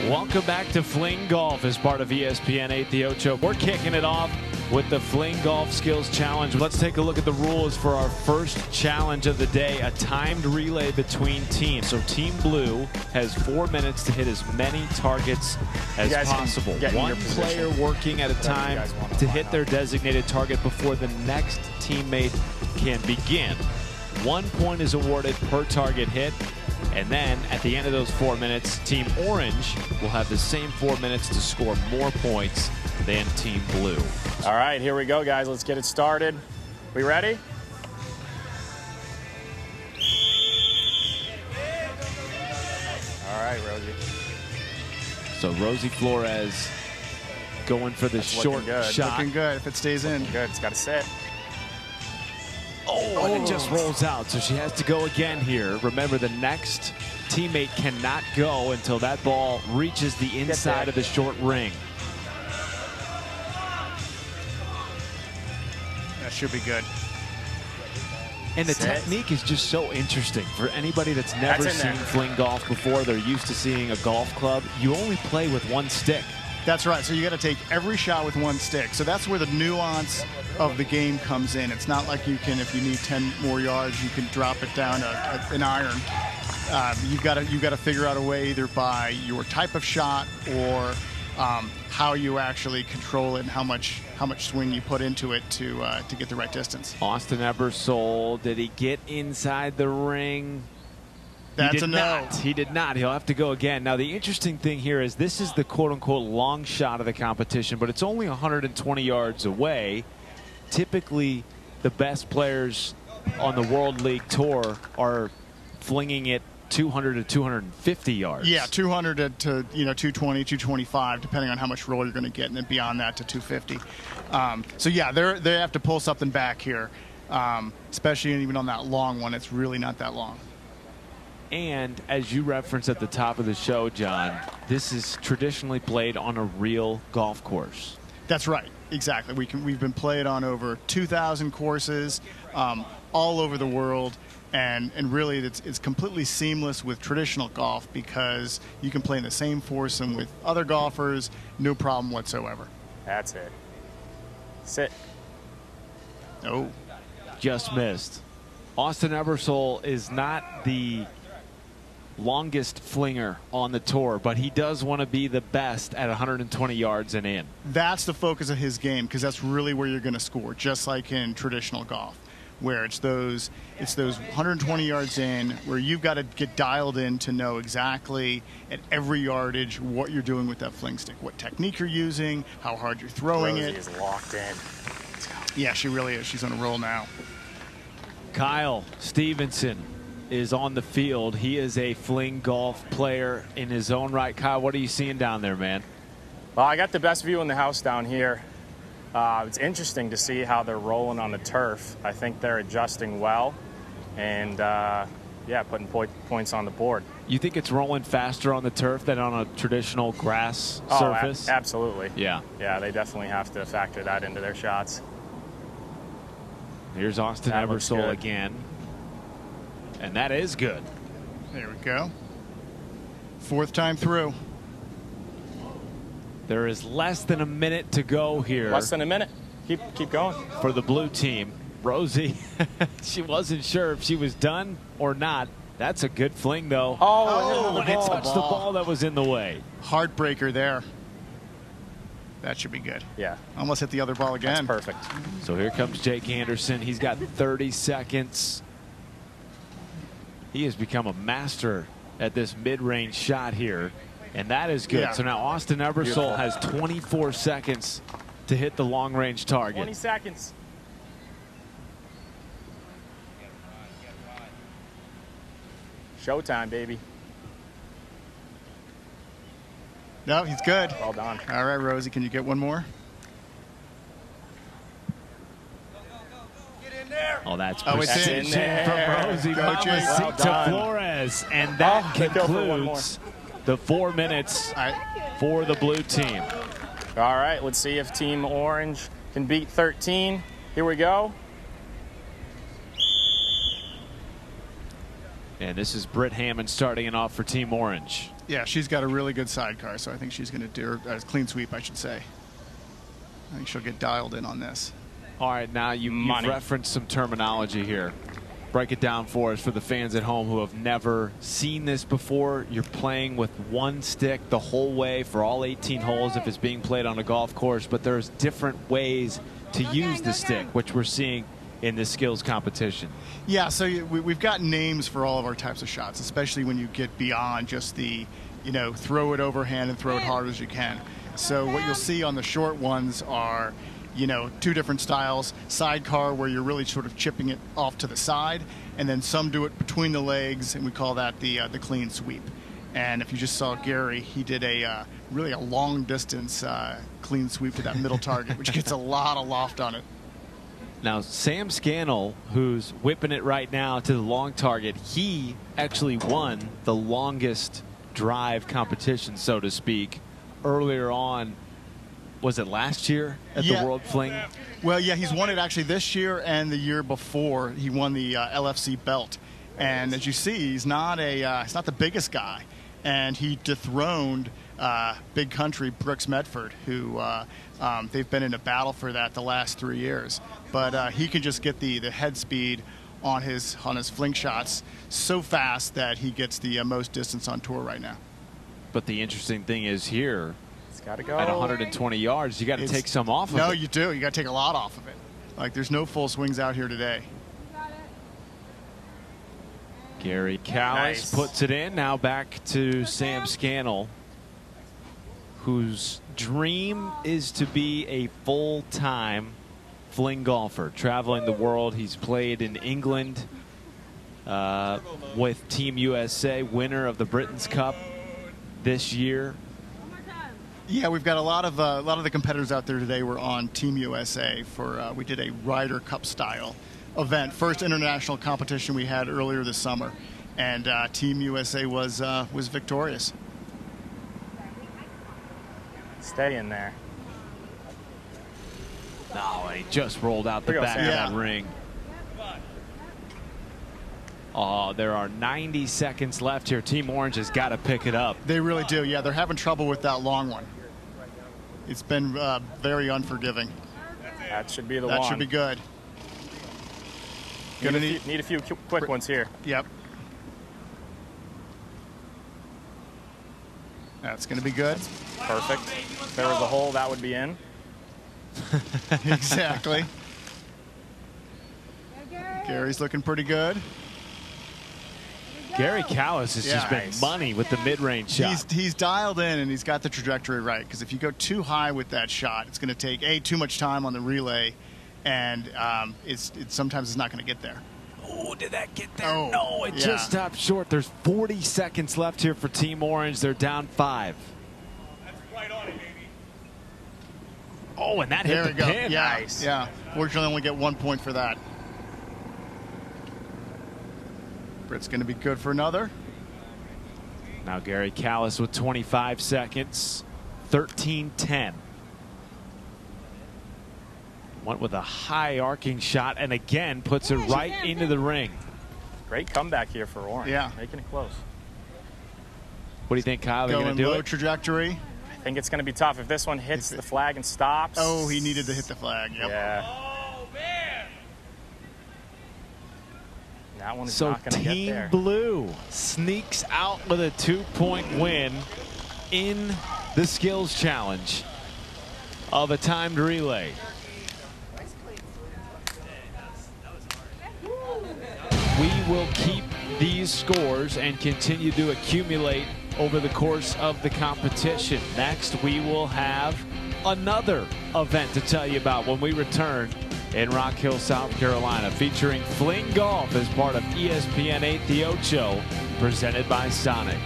Welcome back to FlingGolf as part of ESPN 8 The Ocho. We're kicking it off with the FlingGolf Skills Challenge. Let's take a look at the rules for our first challenge of the day, a timed relay between teams. So Team Blue has 4 minutes to hit as many targets as possible. One player working at a time to hit their designated target before the next teammate can begin. 1 point is awarded per target hit. And then at the end of those 4 minutes, Team Orange will have the same 4 minutes to score more points than Team Blue. All right, here we go, guys. Let's get it started. We ready? All right, Rosie. So Rosie Flores going for the short shot. Looking good if it stays in. Good. It's got to sit. Oh, and it just rolls out, so she has to go again here. Remember, the next teammate cannot go until that ball reaches the inside of the short ring. That should be good. And the technique is just so interesting. For anybody that's never seen FlingGolf before, they're used to seeing a golf club. You only play with one stick. That's right. So you got to take every shot with one stick. So that's where the nuance of the game comes in. It's not like you can, if you need 10 more yards, you can drop it down an iron. You've got to figure out a way either by your type of shot or how you actually control it and how much swing you put into it to get the right distance. Austin Ebersole, did he get inside the ring? That's a no. He did not. He'll have to go again. Now, the interesting thing here is this is the quote-unquote long shot of the competition, but it's only 120 yards away. Typically, the best players on the World League Tour are flinging it 200 to 250 yards. Yeah, 200 to 220, 225, depending on how much roll you're going to get, and then beyond that to 250. So yeah, they have to pull something back here, especially even on that long one. It's really not that long. And as you referenced at the top of the show, John, this is traditionally played on a real golf course. That's right. Exactly. We've been played on over 2,000 courses all over the world, and really it's completely seamless with traditional golf because you can play in the same foursome with other golfers, no problem whatsoever. That's it. Sit. Oh. Just missed. Austin Ebersole is not the longest flinger on the tour, but he does want to be the best at 120 yards and in. That's the focus of his game because that's really where you're going to score, just like in traditional golf, where it's those 120 yards in where you've got to get dialed in to know exactly at every yardage what you're doing with that fling stick, what technique you're using, how hard you're throwing Rosie it. is locked in. Yeah, she really is. She's on a roll now. Kyle Stevenson is on the field. He is a FlingGolf player in his own right. Kyle, what are you seeing down there, man? Well, I got the best view in the house down here. It's interesting to see how they're rolling on the turf. I think they're adjusting well and, yeah, putting points on the board. You think it's rolling faster on the turf than on a traditional grass surface? Absolutely. Yeah. Yeah, they definitely have to factor that into their shots. Here's Austin Ebersole again. And that is good. There we go. Fourth time through. There is less than a minute to go here. Less than a minute. Keep going. For the blue team. Rosie, she wasn't sure if she was done or not. That's a good fling, though. Oh, and it touched the ball that was in the way. Heartbreaker there. That should be good. Yeah. Almost hit the other ball again. That's perfect. So here comes Jake Anderson. He's got 30 seconds. He has become a master at this mid-range shot here, and that is good. Yeah. So now Austin Ebersole has 24 seconds to hit the long-range target. 20 seconds. Showtime, baby. No, he's good. Well done. All right, Rosie, can you get one more? Oh, that's it's in from Rosie. Well Flores. And that concludes the 4 minutes for the blue team. All right, let's see if Team Orange can beat 13. Here we go. And this is Britt Hammond starting it off for Team Orange. Yeah, she's got a really good sidecar, so I think she's going to do a clean sweep, I should say. I think she'll get dialed in on this. All right, now you've referenced some terminology here. Break it down for us for the fans at home who have never seen this before. You're playing with one stick the whole way for all 18 holes if it's being played on a golf course, but there's different ways to use the stick, which we're seeing in this skills competition. Yeah, so we've got names for all of our types of shots, especially when you get beyond just the, throw it overhand and throw it hard as you can. So what you'll see on the short ones are, two different styles. Sidecar, where you're really sort of chipping it off to the side, and then some do it between the legs, and we call that the clean sweep. And if you just saw Gary, he did really a long distance clean sweep to that middle target, which gets a lot of loft on it. Now, Sam Scannell, who's whipping it right now to the long target, he actually won the longest drive competition, so to speak, earlier on. Was it last year at the World Fling? Well, yeah, he's won it actually this year and the year before. He won the LFC belt. And as you see, he's not the biggest guy. And he dethroned Big Country Brooks Medford, who they've been in a battle for that the last 3 years. But he can just get the head speed on his fling shots so fast that he gets the most distance on tour right now. But the interesting thing is here, got to go at 120 yards, you got to take some off of it. No, you do. You got to take a lot off of it. Like, there's no full swings out here today. Gary Callis puts it in. Now back to Sam Scannell, whose dream is to be a full-time fling golfer, traveling the world. He's played in England with Team USA, winner of the Britain's Cup this year. Yeah, we've got a lot of the competitors out there today were on Team USA for we did a Ryder Cup style event, first international competition we had earlier this summer, and Team USA was victorious. Stay in there. No, he just rolled out the back of that ring. Oh, there are 90 seconds left here. Team Orange has got to pick it up. They really do. Yeah, they're having trouble with that long one. It's been very unforgiving. That should be the one. That should be good. Need a few quick ones here. Yep. That's going to be good. Perfect. If there was a hole, that would be in. Exactly. Gary's looking pretty good. Gary Callis has just been money with the mid-range shot. He's dialed in, and he's got the trajectory right, because if you go too high with that shot, it's going to take, too much time on the relay, and sometimes it's not going to get there. Oh, did that get there? Oh, no, it just stopped short. There's 40 seconds left here for Team Orange. They're down 5. That's right on it, baby. Oh, and that hit the pin. Yeah, nice. Yeah, fortunately only get 1 point for that. Britt's going to be good for another. Now Gary Callis with 25 seconds, 13-10. Went with a high arcing shot and again puts it right into the ring. Great comeback here for Orange. Yeah. Making it close. What do you think, Kyle? They're going to do low it? Trajectory. I think it's going to be tough. If this one hits the flag and stops. Oh, he needed to hit the flag. Yep. Yeah. Oh, man. That one is So not going to get there. Team Blue sneaks out with a 2-point win in the skills challenge of a timed relay. We will keep these scores and continue to accumulate over the course of the competition. Next, we will have another event to tell you about when we return in Rock Hill, South Carolina, featuring FlingGolf as part of ESPN 8 The Ocho, presented by Sonic.